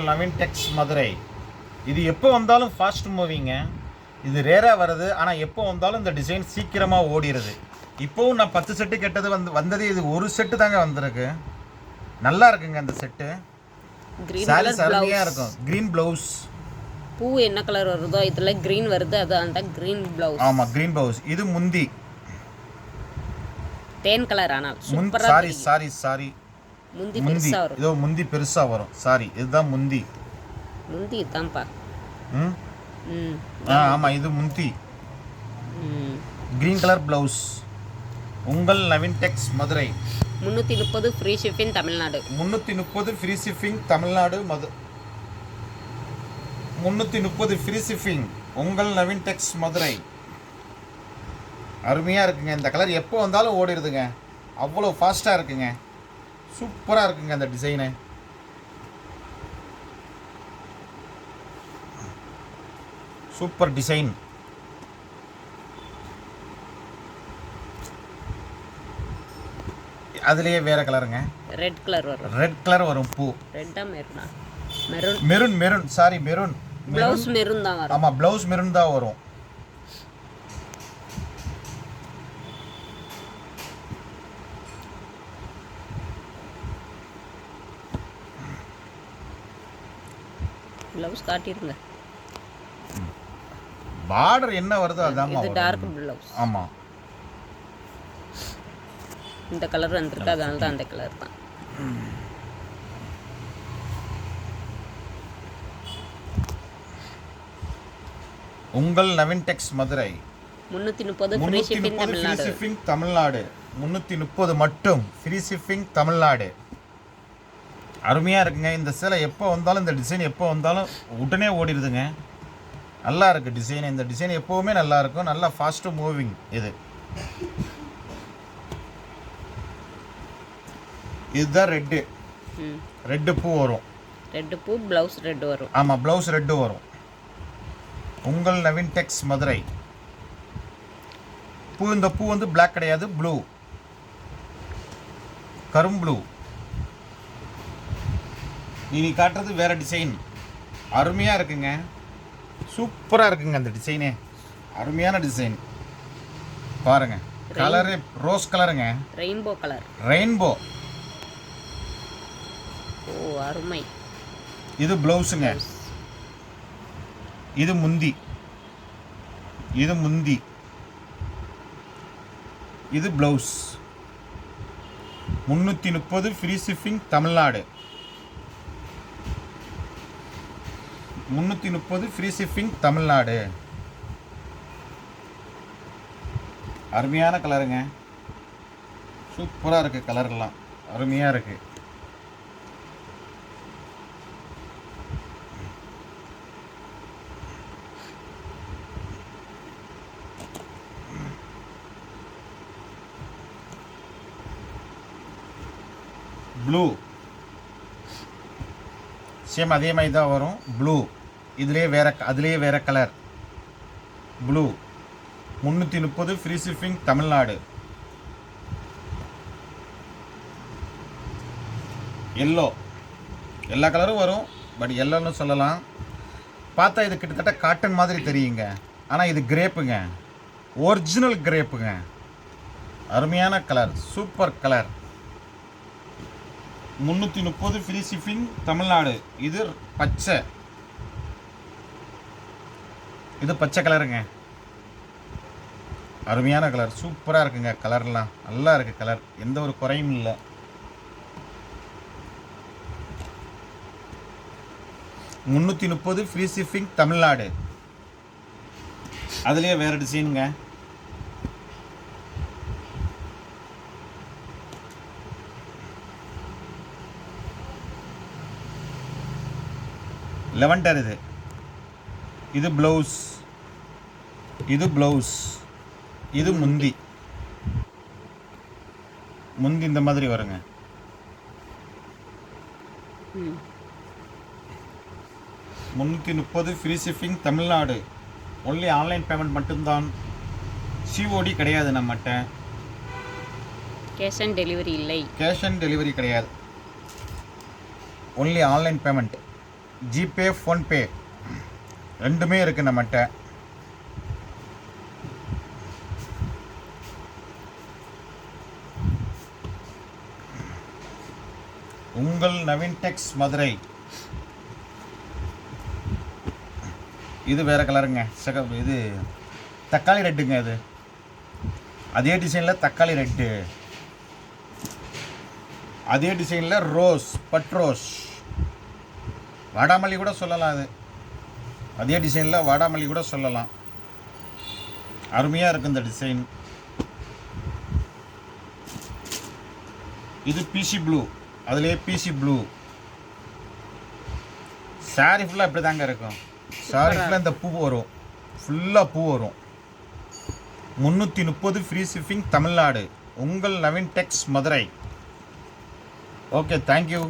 Naveen Tex Madurai. இது எப்போ வந்தாலும் ஃபாஸ்ட் மூவிங்க. இது ரேராக வருது, ஆனால் எப்போ வந்தாலும் இந்த டிசைன் சீக்கிரமாக ஓடிடுது. இப்போவும் நான் 10 செட்டு கேட்டது வந்ததே இது ஒரு செட்டு தாங்க வந்திருக்கு. நல்லா இருக்குங்க அந்த செட்டு. சாரீஸ் அருமையாக இருக்கும். Green blouse. பூ என்ன கலர் வருதோ இதில் க்ரீன் வருது, அதான் க்ரீன் ப்ளவுஸ். ஆமாம், க்ரீன் ப்ளவுஸ். இது முந்தி தேன் கலர். ஆனால் சாரி முந்தி பெருசா வரும். இதோ முந்தி பெருசா வரும். சாரி, இதுதான் முந்தி. முந்தி தான்ப்பா. ஆமா, இது முந்தி. Green colour blouse. உங்கள் Naveen Tex Madurai. 330 free shipping Tamil Nadu. 330 free shipping Tamil Nadu. 330 free shipping. உங்கள் நவீன் டெக்ஸ் மதுரை. அருமையாக இருக்குங்க. இந்த கலர் எப்போ வந்தாலும் ஓடிடுதுங்க. அவ்வளோ ஃபாஸ்ட்டாக இருக்குங்க. சூப்பராக இருக்குங்க அந்த டிசைனு. Super design. அதுலேயே வேற கலருங்க. ரெட் கலர் வரும். ரெட் கலர் வரும். பூ ரெட்டா மெரூனா? Maroon. Sorry, maroon. Blouse maroon தான் வரும். ஆமாம், ப்ளவுஸ் மெரூன் தான் வரும். ப்ளவுஸ் காட்டிருங்க. பார்டர் என்ன வருதோ அதான். இது டார்க் ப்ளவுஸ். ஆமாம், இந்த கலர் வந்திருக்கு, அதனால தான் அந்த கலர் தான். உங்கள் Naveen Tex Madurai. 330 free shipping Tamil Nadu. 330 மட்டும் ஃப்ரீ ஷிப்பிங் தமிழ்நாடு. அருமையாக இருக்குங்க. இந்த சேலை எப்போ வந்தாலும், இந்த டிசைன் எப்போ வந்தாலும் உடனே ஓடிடுதுங்க. நல்லா இருக்குது டிசைன். இந்த டிசைன் எப்போவுமே நல்லா இருக்கும். நல்லா ஃபாஸ்ட்டு மூவிங். இதுதான் ரெட்டு. ரெட்டு பூ வரும். ரெட்டு பூ, ப்ளவுஸ் ரெட்டு வரும். ஆமாம், ப்ளவுஸ் ரெட்டு வரும். உங்கள் நவீன் டெக்ஸ் மதுரை. பூ, இந்த பூ வந்து பிளாக் கிடையாது, ப்ளூ, கரும் ப்ளூ. நீ காட்டுறது வேற டிசைன். அருமையாக இருக்குங்க. சூப்பராக இருக்குங்க அந்த டிசைனே. அருமையான டிசைன் பாருங்க. கலரு ரோஸ் கலருங்க. Rainbow colour. ரெயின்போ. ஓ, அருமை. இது ப்ளவுஸுங்க. இது முந்தி. இது blouse. 330 free shipping Tamil Nadu. 330 free shipping Tamil Nadu. அருமையான கலருங்க. சூப்பராக இருக்குது. கலர்லாம் அருமையாக இருக்குது. ப்ளூ சேம் அதே மாதிரி தான் வரும். ப்ளூ அதுலேயே வேற colour. Blue. 330 free shipping Tamil Nadu. Yellow. எல்லா கலரும் வரும், பட் எல்லோன்னு சொல்லலாம். பார்த்தா இது கிட்டத்தட்ட காட்டன் மாதிரி தெரியுங்க. ஆனால் இது கிரேப்புங்க. ஒரிஜினல் கிரேப்புங்க. அருமையான colour. Super colour. 330 free shipping Tamil Nadu. இது பச்சை. இது பச்சை கலருங்க. அருமையான கலர். சூப்பராக இருக்குங்க. கலர்லாம் நல்லா இருக்குது. கலர் எந்த ஒரு குறையும் இல்லை. $330 ஃப்ரீ ஷிப்பிங் தமிழ்நாடு. அதுலேயே வேறு டிசைனுங்க. லெவண்டர். இது ப்ளவுஸ். இது முந்தி. இந்த மாதிரி வருங்க. $330 free shipping Tamil Nadu. Only online payment மட்டும்தான். சிஓடி கிடையாது நம்மகிட்ட. கேஷ் ஆன் டெலிவரி இல்லை. கேஷ் ஆன் டெலிவரி கிடையாது. Only online payment. GPay PhonePe ரெண்டுமே இருக்குது நம்மகிட்ட. உங்கள் நவீன் டெக்ஸ் மதுரை. இது வேறு கலருங்க, இது தக்காளி ரெட்டுங்க. இது அதே டிசைனில் தக்காளி ரெட்டு, அதே டிசைனில் ரோஸ், பட்ரோஸ், வாடாமல்லி கூட சொல்லலாம். அது அதே டிசைனில் வாடாமல்லி கூட சொல்லலாம். அருமையாக இருக்குது இந்த டிசைன். இது பிசி ப்ளூ, அதுலேயே பிசி ப்ளூ. சாரி ஃபுல்லாக இப்படி தாங்க இருக்கும். சாரி ஃபுல்லாக இந்த பூ வரும், ஃபுல்லாக பூ வரும். 330 ஃப்ரீ ஷிப்பிங் தமிழ்நாடு. உங்கள் Naveen Tex Madurai. Okay, thank you.